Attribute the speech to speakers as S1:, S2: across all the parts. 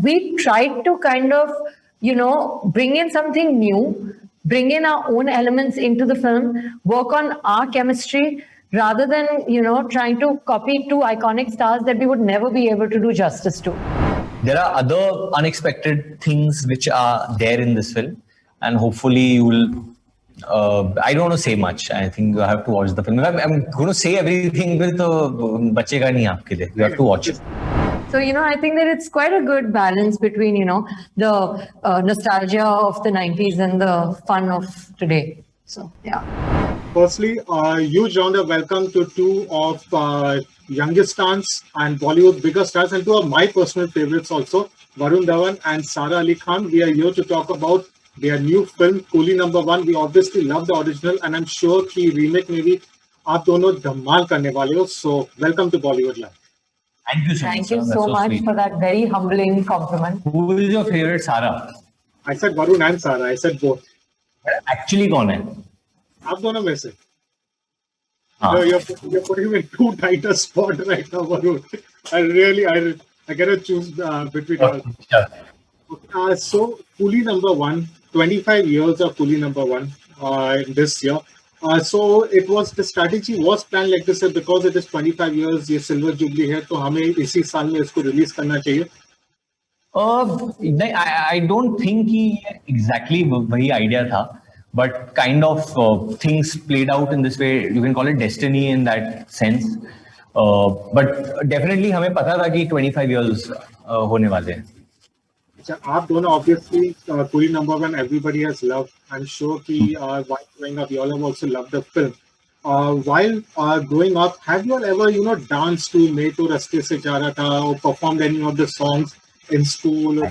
S1: we tried to kind of, bring in something new, bring in our own elements into the film, work on our chemistry, rather than, trying to copy two iconic stars that we would never be able to do justice to.
S2: There are other unexpected things which are there in this film, and hopefully you will. I don't want to say much. I think you have to watch the film. I'm going to say everything, but bachega nahi aapke liye. You have to watch it.
S1: So, I think that it's quite a good balance between, the nostalgia of the 90s and the fun of today. So, yeah.
S3: Firstly, huge round of welcome to two of youngest stars and Bollywood bigger stars, and two of my personal favorites also, Varun Dhawan and Sara Ali Khan. We are here to talk about their new film, Coolie Number One. We obviously love the original, and I'm sure कि remake में भी आप दोनों धमाल करने वाले हो. So, welcome to Bollywood Live.
S2: Thank you so much.
S1: Thank you so much
S2: sweet.
S1: for that very humbling compliment.
S2: Who is your favorite Sara?
S3: I said Varun and Sara. I said both.
S2: Actually, कौन है?
S3: आप दोनों में से. You're putting me in too tight a spot right now, Varun. I gotta choose between all.
S2: Sure.
S3: So, Coolie Number One, 25 years of Coolie Number One this year. So the strategy was planned like this because it is 25 years, ये Silver Jubilee है, तो हमें इसी साल में इसको release करना चाहिए.
S2: I don't think he exactly वही idea था, but kind of things played out in this way. You can call it destiny in that sense. But definitely हमें पता था कि 25 years होने वाले हैं.
S3: आप दोनों obviously Coolie Number One everybody has loved. I'm sure कि while growing up you all have also loved the film. While growing up, have you all ever danced to "Main To Raste Se Ja Raha Tha" or performed any of the songs in school?
S2: I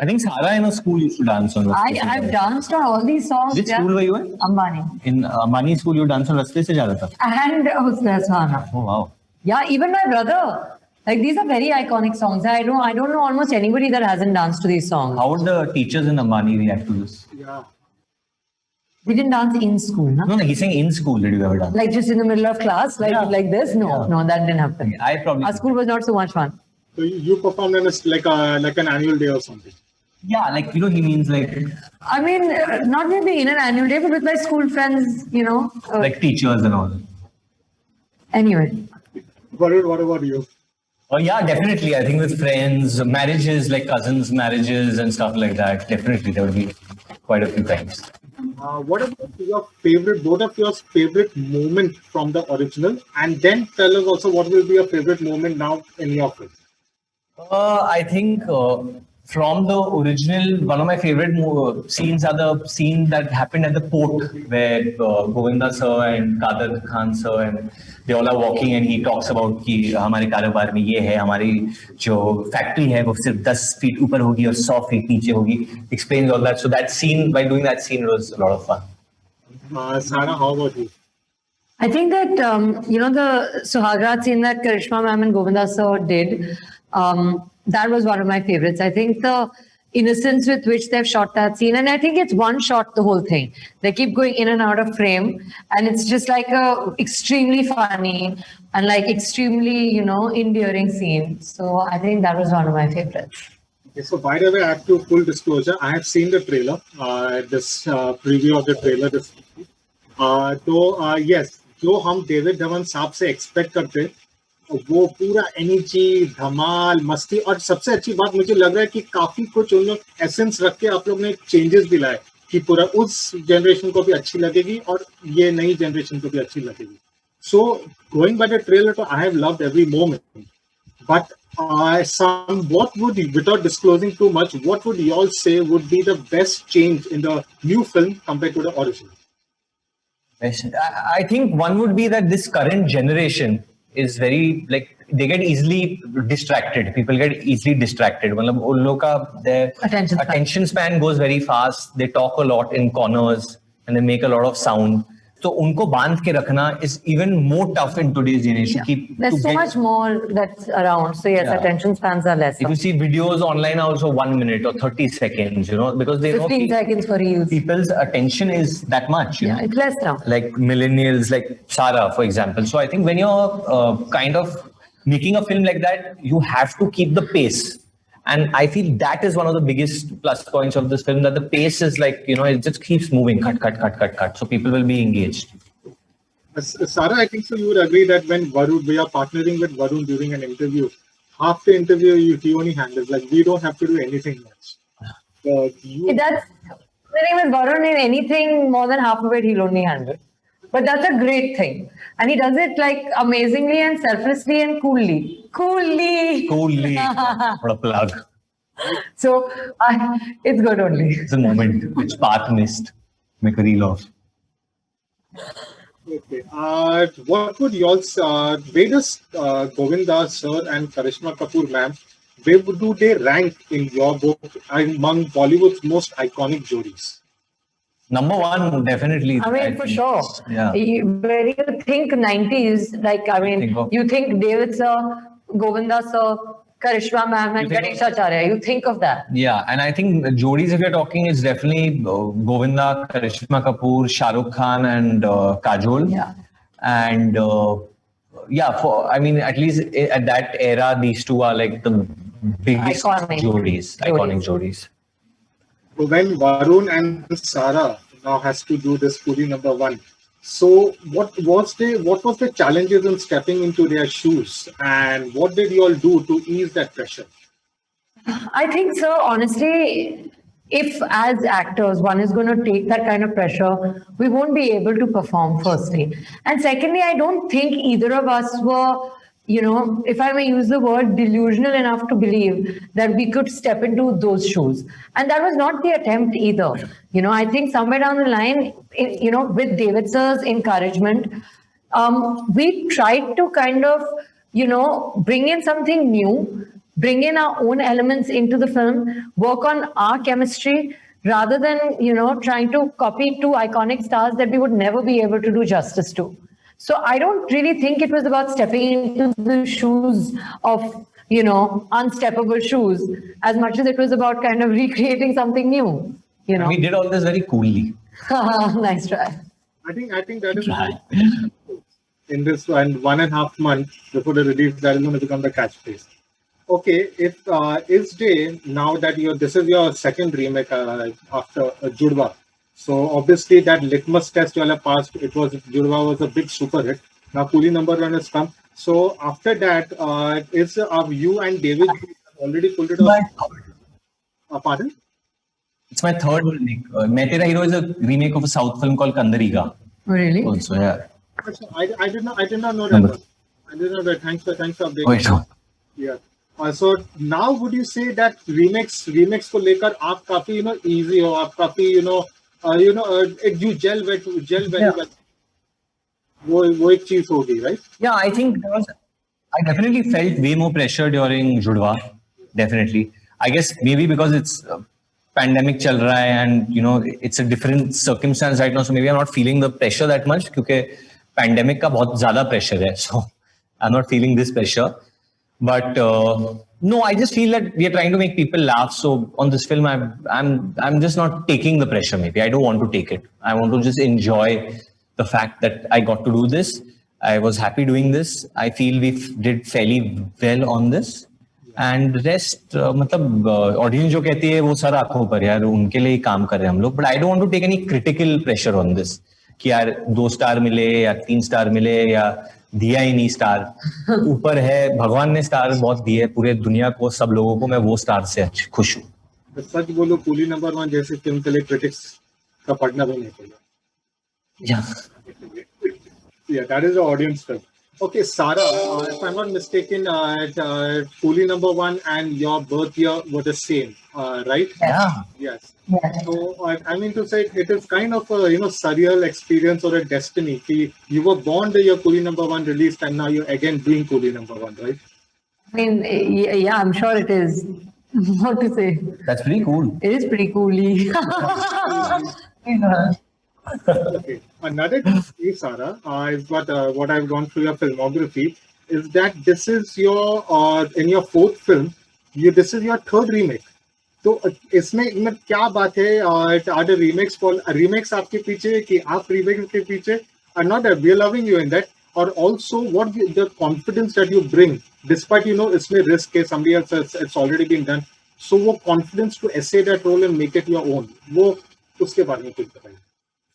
S2: think Sara in a school used to dance on Raste Se Ja Raha Tha.
S1: I've danced on all these songs.
S2: Which school were you in?
S1: Ambani.
S2: In Ambani school you danced on Raste Se Ja Raha Tha.
S1: And Husna.
S2: Oh wow.
S1: Yeah, even my brother. Like, these are very iconic songs. I don't know almost anybody that hasn't danced to these songs.
S2: How would the teachers in Ambani react to this?
S3: Yeah.
S1: We didn't dance in school, no?
S2: No, he's saying in school. Did you ever dance?
S1: Like just in the middle of class, like this? No, that didn't happen.
S2: I probably.
S1: Our school was not so much fun.
S3: So you performed on like an annual day or something.
S2: Yeah, like he means like.
S1: I mean, not maybe in an annual day, but with my school friends,
S2: like teachers and all.
S1: Anyway.
S3: Varun, what about you?
S2: Oh yeah, definitely. I think with friends, marriages, like cousins' marriages and stuff like that. Definitely, there will be quite a few times.
S3: What about both of your favorite moment from the original? And then tell us also what will be your favorite moment now in your film.
S2: I think from the original, one of my favorite scenes are the scene that happened at the port where Govinda sir and Kader Khan sir and they all are walking and he talks about कि हमारे कारोबार में ये है, हमारी जो factory है वो सिर्फ 10 feet ऊपर होगी और 100 feet नीचे होगी. Explains all that. So that scene, by doing that scene, was a lot of fun.
S3: Sara, how about you?
S1: I think that the Suhagrat scene that Karishma ma'am and Govinda sir did. That was one of my favorites. I think the innocence with which they've shot that scene, and I think it's one shot, the whole thing. They keep going in and out of frame, and it's just like a extremely funny and like extremely, endearing scene. So I think that was one of my favorites.
S3: Okay, so by the way, I have to full disclosure. I have seen the trailer, this preview of the trailer. Yes, जो हम David Dhawan साहब से expect करते वो पूरा energy, धमाल, मस्ती, और सबसे अच्छी बात मुझे लग रहा है कि काफी कुछ उन लोग एसेंस रख के आप लोग ने चेंजेस दिलाए कि पूरा उस जनरेशन को भी अच्छी लगेगी और ये नई जनरेशन को भी अच्छी लगेगी. So going by the trailer, तो I have loved every moment, but what would, without disclosing too much, what would you all say would be the best change in the new film compared to the original?
S2: I think one would be that this current generation is very, like, they get easily distracted. People get easily distracted. Their attention span goes very fast. They talk a lot in corners and they make a lot of sound. So unko bandh ke rakhna is even more tough in today's generation.
S1: Yeah. There's so much more that's around. So yes, attention spans are less.
S2: If you see videos online are also 1 minute or 30 seconds, because they
S1: 15 seconds for reels.
S2: People's attention is that much.
S1: Yeah, it's less now.
S2: Like millennials, like Sara, for example. So I think when you're kind of making a film like that, you have to keep the pace. And I feel that is one of the biggest plus points of this film, that the pace is like, it just keeps moving, cut, cut, cut, cut, cut. So people will be engaged.
S3: Sarah, I think so you would agree that when we are partnering with Varun during an interview, half the interview he only handles. Like, we don't have to do anything much.
S1: That's the thing with Varun. In anything more than half of it, he'll only handle. But that's a great thing. And he does it like amazingly and selflessly and coolly. Coolly.
S2: What a plug.
S1: So it's good only.
S2: It's a moment which Path missed. Make a reel of.
S3: Okay. What would y'all where does Govinda sir and Karishma Kapoor ma'am, where do they rank in your book among Bollywood's most iconic jodis?
S2: Number one, definitely.
S1: I mean, for
S2: think.
S1: sure.
S2: Yeah.
S1: When you think 90s, like, I mean, you think David sir, Govinda sir, Karishma ma'am, and Ganesh Acharya. You think of that.
S2: Yeah, and I think jodis, if you're talking, it's definitely Govinda, Karishma Kapoor, Shah Rukh Khan, and Kajol.
S1: Yeah.
S2: And at least at that era, these two are like the biggest iconic jodis.
S3: When Varun and Sara now has to do this Coolie number one, so what was the challenges in stepping into their shoes, and what did you all do to ease that pressure?
S1: I think so. Honestly, if as actors one is going to take that kind of pressure, we won't be able to perform, firstly. And secondly, I don't think either of us were, if I may use the word, delusional enough to believe that we could step into those shoes. And that was not the attempt either. I think somewhere down the line, with David sir's encouragement, we tried to kind of, bring in something new, bring in our own elements into the film, work on our chemistry, rather than, trying to copy two iconic stars that we would never be able to do justice to. So I don't really think it was about stepping into the shoes of, unsteppable shoes, as much as it was about kind of recreating something new,
S2: We did all this very coolly.
S1: Nice try.
S3: I think that is in this 1.5 months before the release, that is going to become the catchphrase. Okay, if is day now that this is your second remake after Judwa. So obviously that litmus test you all have passed. Judwa was a big super hit. Now Coolie number one has come. So after that, is you and David already pulled it off? Pardon?
S2: It's my third remake. Main Tera Hero is a remake of a South film called Kandariga.
S1: Really?
S2: Also, yeah.
S3: I did not know that. I didn't know that. Thanks for updating.
S2: Wait, no.
S3: Yeah. So now would you say that remakes को लेकर आप काफी easy हो, आप काफी you gel very well. वो एक चीज होगी, right?
S2: Yeah, I think I definitely felt way more pressure during Judwa. Definitely. I guess maybe because it's pandemic chal raha hai and it's a different circumstance right now, so maybe I'm not feeling the pressure that much क्योंकि pandemic का बहुत ज़्यादा pressure है, so I'm not feeling this pressure. But no, I just feel that we are trying to make people laugh. So on this film, I'm just not taking the pressure. Maybe I don't want to take it. I want to just enjoy the fact that I got to do this. I was happy doing this. I feel we did fairly well on this. And rest, audience जो कहती है वो sir आंखों पर यार उनके लिए ही काम कर रहे हैं हम लोग. But I don't want to take any critical pressure on this. कि यार 2 स्टार मिले या 3 स्टार मिले या दिया ही नहीं स्टार. ऊपर है भगवान ने स्टार बहुत दिए पूरे दुनिया को, सब लोगों को. मैं वो स्टार से खुश हूँ.
S3: सच बोलो कूली नंबर 1 जैसे फिल्म के लिए क्रिटिक्स का पढ़ना भी नहीं पड़ेगा. Yeah, that is the audience film. Okay, Sara, if I'm not mistaken, Coolie number 1 and your birth year were the same, right?
S2: Yeah.
S3: Yes. So I mean to say, it is kind of a surreal experience or a destiny. You were born the year Coolie number 1 released, and now you're again doing Coolie number 1, right?
S1: I mean, yeah, I'm sure it is. What to say?
S2: That's pretty cool.
S1: It is pretty cooly.
S3: Okay. Another thing, Sara, is what I've gone through your filmography is that this is your in your 4th film, this is your 3rd remake. तो इसमें क्या बात है? Are the remakes आपके पीछे कि आप remakes के पीछे? Not that we are loving you in that. or also what the confidence that you bring, despite इसमें risk है, somebody else it's already been done. So वो confidence to essay that role and make it your own, वो उसके बारे में कुछ बताइए.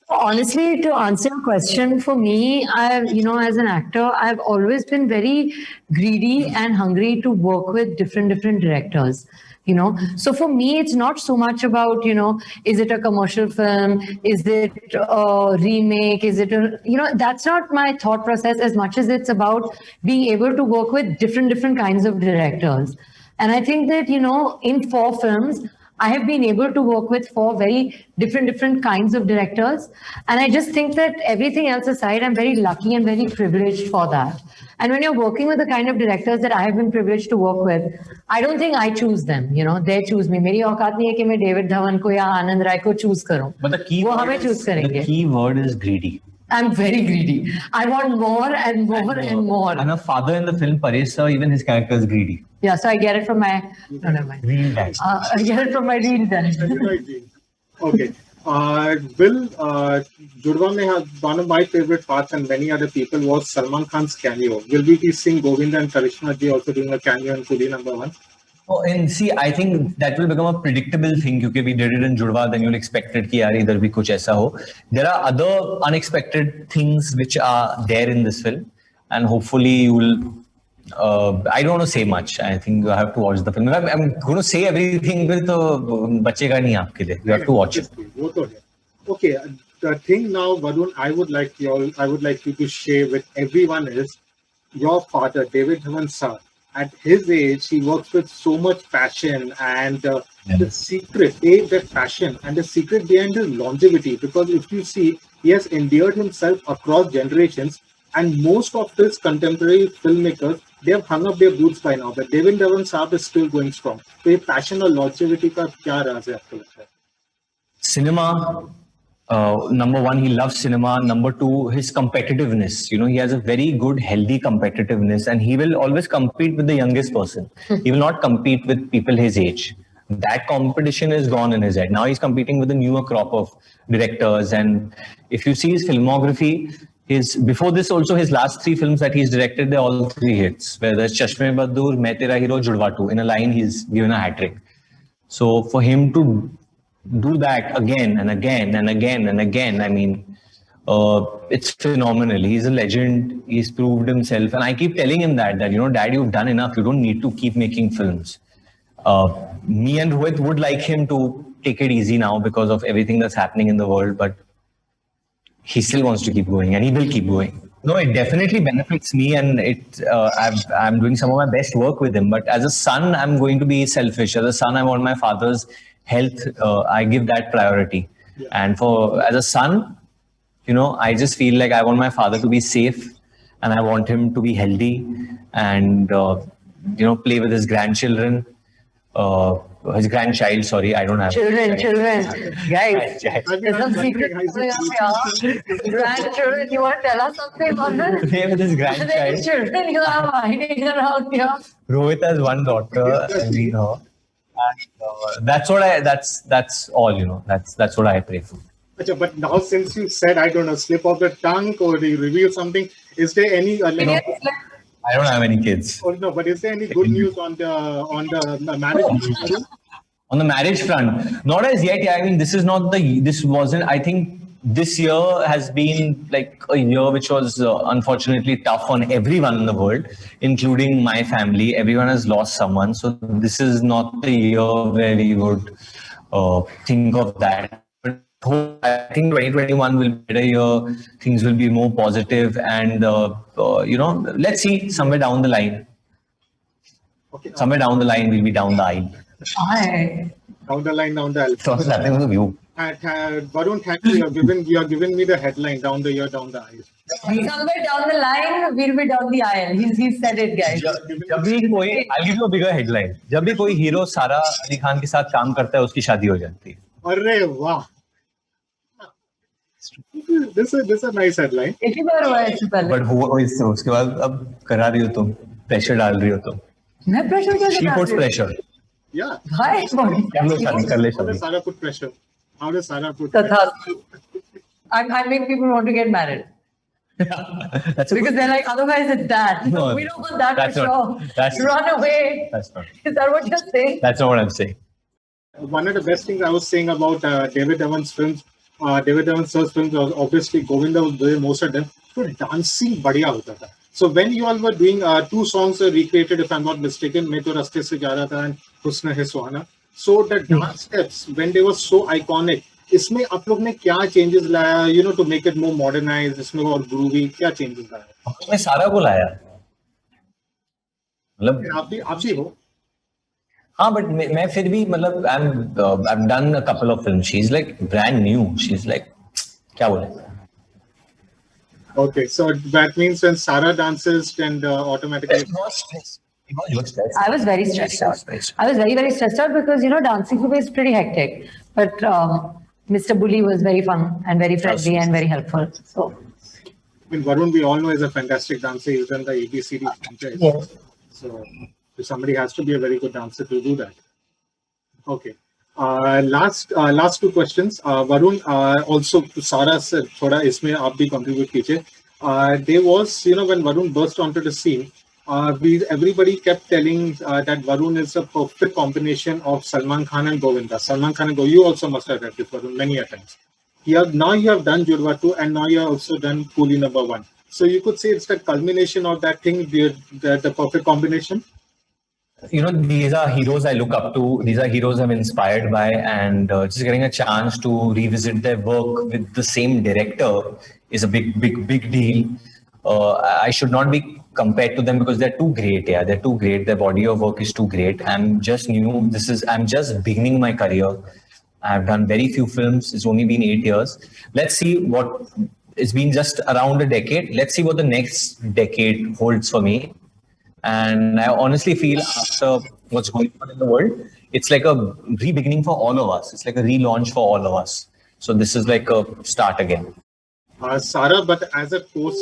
S1: Honestly, to answer your question, for me, as an actor, I've always been very greedy and hungry to work with different directors. So for me, it's not so much about, is it a commercial film? Is it a remake? Is it that's not my thought process as much as it's about being able to work with different kinds of directors. And I think that, in 4 films, I have been able to work with 4 very different kinds of directors. And I just think that everything else aside, I'm very lucky and very privileged for that. And when you're working with the kind of directors that I have been privileged to work with, I don't think I choose them, they choose me. मेरी औकात नहीं है कि मैं David Dhawan को या आनंद राय को choose करूं.
S2: But
S1: वो हमें choose करेंगे.
S2: The key word is greedy.
S1: I'm very greedy. I want more and more and more.
S2: And a father in the film, Paresh sir, even his character is greedy.
S1: Yeah, so I get it from my... No, never mind.
S2: Real dad.
S1: I get it from my real dad.
S3: Okay. Will, Judwa mein one of my favorite parts and many other people was Salman Khan's cameo. Will we be seeing Govinda and Karishma Ji also doing a cameo in Coolie number 1?
S2: Oh, and see, I think that will become a predictable thing because we did it in Judwa, then you'll expect it कि यार इधर भी कुछ ऐसा हो. There are other unexpected things which are there in this film, and hopefully you will. I don't want to say much. I think you have to watch the film. I'm going to say everything, तो बचेगा नहीं आपके लिए. You have to watch it.
S3: वो तो है. Okay, the thing now, Varun, I would like you to share with everyone is your father, David Dhawan sir. At his age, he works with so much passion and the secret, that passion and the secret behind his longevity. Because if you see, he has endeared himself across generations, and most of his contemporary filmmakers, they have hung up their boots by now. But David Dhawan Saab is still going strong. So, ये passion और longevity का क्या राज है आपको लगता है?
S2: Cinema. Number 1, he loves cinema. Number 2, his competitiveness. He has a very good, healthy competitiveness, and he will always compete with the youngest person. He will not compete with people his age. That competition is gone in his head. Now he's competing with a newer crop of directors. And if you see his filmography, before this also, his last 3 films that he's directed, they're all 3 hits. Whether it's Chashme Badur, Main Tera Hero, Judwa 2. In a line, he's given a hat-trick. So for him to do that again and again and again and again, I mean, it's phenomenal. He's a legend. He's proved himself. And I keep telling him that, Dad, you've done enough. You don't need to keep making films. Me and Rohit would like him to take it easy now because of everything that's happening in the world, but he still wants to keep going, and he will keep going. No, it definitely benefits me, and I'm doing some of my best work with him. But as a son, I'm going to be selfish. As a son, I want my father's health. I give that priority. Yeah. And as a son, I just feel like I want my father to be safe, and I want him to be healthy, and play with his grandchildren. His grandchild, sorry, I don't have
S1: children. Guys, there's some secret coming up here. Grandchildren, you want to tell us something about that?
S2: Play with his grandchild.
S1: Children you are hiding around here.
S2: Rohit has 1 daughter, and we know. And that's all, that's what I pray for.
S3: But now since you said, I don't know, slip of the tongue or you reveal something, is there any
S2: I don't have any kids.
S3: Oh, no, but is there any good news on the marriage front?
S2: On the marriage front, not as yet. I mean, this wasn't. I think this year has been like a year which was unfortunately tough on everyone in the world, including my family. Everyone has lost someone, so this is not the year where we would think of that. I think 2021 will be a better year. Things will be more positive, and let's see. Somewhere down the line, we'll be down the aisle.
S3: Down the aisle.
S2: So what's happening with you?
S3: Varun, thank you. You are giving me the headline down the aisle.
S1: Somewhere down the line, we'll be down the aisle. He said it, guys.
S2: I'll give you a bigger headline. जब भी कोई hero सारा अली खान के साथ काम करता है, उसकी शादी हो जाती है.
S3: अरे वाह. This is a nice headline.
S1: एक ही बार हुआ है इससे पहले.
S2: But वो उसके बाद अब करा रही हो तुम, प्रेशर डाल रही हो तुम.
S1: मैं प्रेशर कैसे
S2: She puts pressure.
S3: Yeah.
S1: Why?
S3: How does Sara put pressure?
S1: I mean, people want to get married.
S2: That's a
S1: Because they're like, otherwise it's that.
S2: No,
S1: We don't want that
S2: that's
S1: for
S2: not-
S1: sure.
S2: that's-
S1: Run away.
S2: That's not.
S1: Is that what you're saying?
S2: That's not what I'm saying.
S3: One of the best things I was saying about David Dhawan's films, David Dhawan sir's films was obviously Govinda was doing most of them. So dancing बढ़िया होता था. So when you all were doing two songs recreated, if I'm not mistaken, मैं तो रास्ते से जा रहा था and हुस्न है सुहाना. So the dance steps when they were so iconic, इसमें आप लोग ने क्या changes लाया, you know, to make it more modernized, इसमें और groovy, क्या changes लाया?
S2: मैं सारा को लाया. मतलब
S3: आप भी हो.
S2: हाँ, but मैं फिर भी मतलब I've done a couple of films. She's like brand new. She's like क्या बोले?
S3: Okay, so that means when Sara dances, then automatically.
S2: You were stressed.
S1: I was very stressed out. I was very, very stressed out because, you know, dancing for me is pretty hectic. But Mr. Bully was very fun and very friendly and very helpful. So,
S3: I mean, Varun, we all know is a fantastic dancer. He's done the ABCD franchise.
S1: yes.
S3: So somebody has to be a very good dancer to do that. Okay. Last two questions. Varun, also Sara said, थोड़ा इसमें आप भी contribute कीजिए. There was, you know, when Varun burst onto the scene, everybody kept telling that Varun is a perfect combination of Salman Khan and Govinda. Salman Khan and Govinda. You also must have read this, Varun, many a times. Now you have done Judwa 2 and now you have also done Coolie number 1. So you could say it's the culmination of that thing, the perfect combination.
S2: You know, these are heroes I look up to. These are heroes I'm inspired by, and just getting a chance to revisit their work with the same director is a big deal. I should not be compared to them because they're too great. Yeah, they're too great. Their body of work is too great. I'm just new. I'm just beginning my career. I've done very few films. It's only been 8 years. Let's see what. It's been just around a decade. Let's see what the next decade holds for me. And I honestly feel after what's going on in the world, it's like a re-beginning for all of us. It's like a relaunch for all of us. So this is like a start again.
S3: Sara, but as a coach,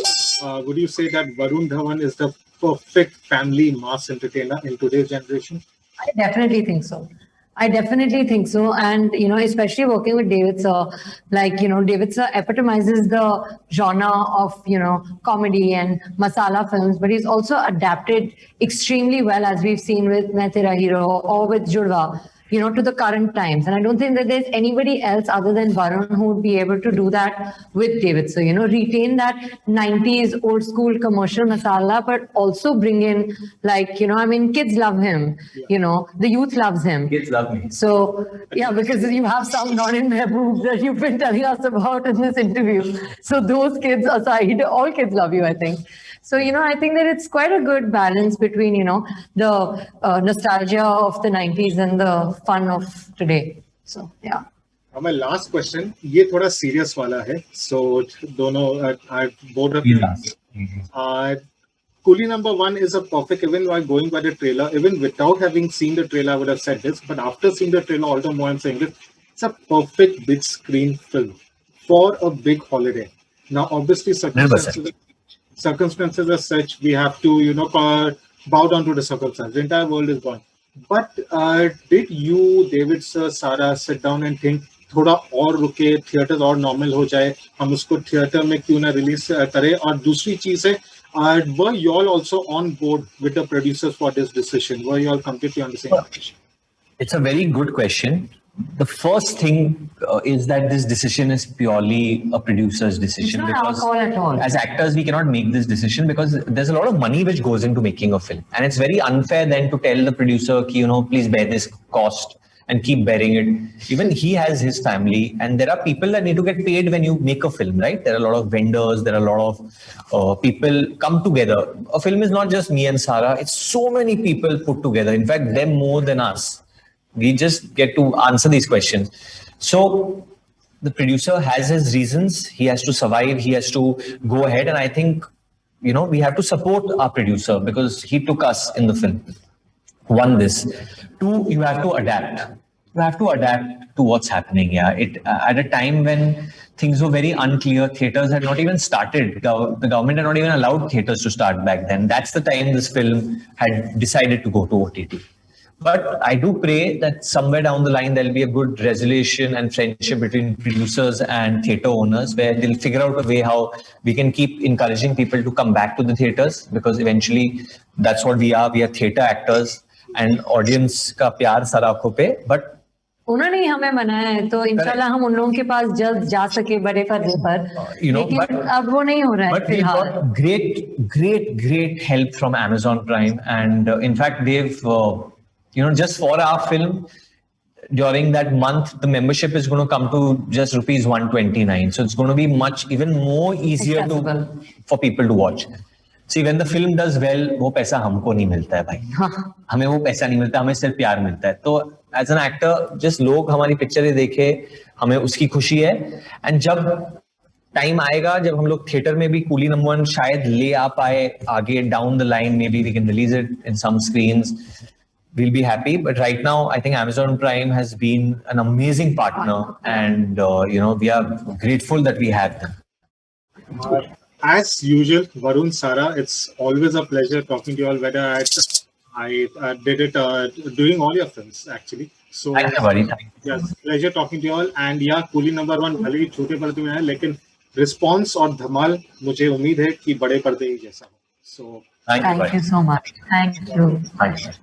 S3: would you say that Varun Dhawan is the perfect family mass entertainer in today's generation?
S1: I definitely think so. And, you know, especially working with David Sir, like, you know, David Sir epitomizes the genre of, you know, comedy and masala films, but he's also adapted extremely well, as we've seen with Main Tera Hero or with Judwa, you know, to the current times. And I don't think that there's anybody else other than Varun who would be able to do that with David. So, you know, retain that 90s old school commercial masala, but also bring in, like, you know, I mean, kids love him, you know, the youth loves him.
S2: Kids love me.
S1: So, yeah, because you have some non-in-mehboob that you've been telling us about in this interview. So those kids aside, all kids love you, I think. So, you know, I think that it's quite a good balance between, you know, the nostalgia of the 90s and the fun of today. So, yeah.
S3: My last question, ये थोड़ा serious वाला है. So, दोनों, both of you. Coolie number 1 is a perfect, even while going by the trailer, even without having seen the trailer, I would have said this, but after seeing the trailer, all the more I'm saying this, it's a perfect big screen film for a big holiday. Now, obviously, circumstances are such, we have to, you know, bow down to the circumstances. The entire world is gone. But did you, David sir, Sara, sit down and think, थोड़ा और रुके, theatre और normal हो जाए, हम उसको theatre में क्यों ना रिलीज करें? और दूसरी चीज है, were you all also on board with the producers for this decision? Were you all completely on the same page?
S2: It's a very good question. The first thing is that this decision is purely a producer's decision.
S1: It's not our call at all.
S2: As actors, we cannot make this decision because there's a lot of money which goes into making a film. And it's very unfair then to tell the producer, you know, please bear this cost and keep bearing it. Even he has his family, and there are people that need to get paid when you make a film, right? There are a lot of vendors, there are a lot of people come together. A film is not just me and Sara, it's so many people put together. In fact, them more than us. We just get to answer these questions. So the producer has his reasons. He has to survive. He has to go ahead. And I think, you know, we have to support our producer because he took us in the film. One, this. Two, you have to adapt. You have to adapt to what's happening. Yeah, at a time when things were very unclear, theaters had not even started. The government had not even allowed theaters to start back then. That's the time this film had decided to go to OTT. But I do pray that somewhere down the line there'll be a good resolution and friendship between producers and theatre owners, where they'll figure out a way how we can keep encouraging people to come back to the theatres, because eventually that's what we are. We are theatre actors, and audience का प्यार सारा आंखों पे. But
S1: उन्होंने ही हमें बनाया है, तो इंशाल्लाह हम उन लोगों के पास जल्द जा सके बड़े पर्दे पर.
S2: You know,
S1: लेकिन
S2: but-
S1: अब वो नहीं हो रहा है
S2: But we've
S1: फिलहाल.
S2: got great help from Amazon Prime, and in fact, they've, just for our film, during that month, the membership is going to come to just rupees 129. So it's going to be even more easier
S1: Accessible.
S2: for people to watch. See, when the film does well, वो पैसा हमको नहीं मिलता है भाई. हमें वो पैसा नहीं मिलता, हमें सिर्फ प्यार मिलता है. तो as an actor, just लोग हमारी पिक्चरें देखे, हमें उसकी खुशी है. एंड जब टाइम आएगा जब हम लोग थिएटर में भी कूली नंबर 1 शायद ले आ पाए आगे down the line, maybe we can release it in some screens, we'll be happy. But right now, I think Amazon Prime has been an amazing partner, and we are grateful that we have them.
S3: As usual, Varun, Sara, it's always a pleasure talking to you all. Whether I did it during all your films, actually. So
S2: Thank you, buddy. Thank you.
S3: yes, pleasure talking to you all. And yeah, coolie number 1 भले ही छोटे पर्दे में है, लेकिन response और धमाल मुझे उम्मीद है कि बड़े पर्दे ही जैसा हो. So
S2: Thank you,
S1: Thank
S2: buddy.
S1: you so much. Thank you.
S2: Thank you.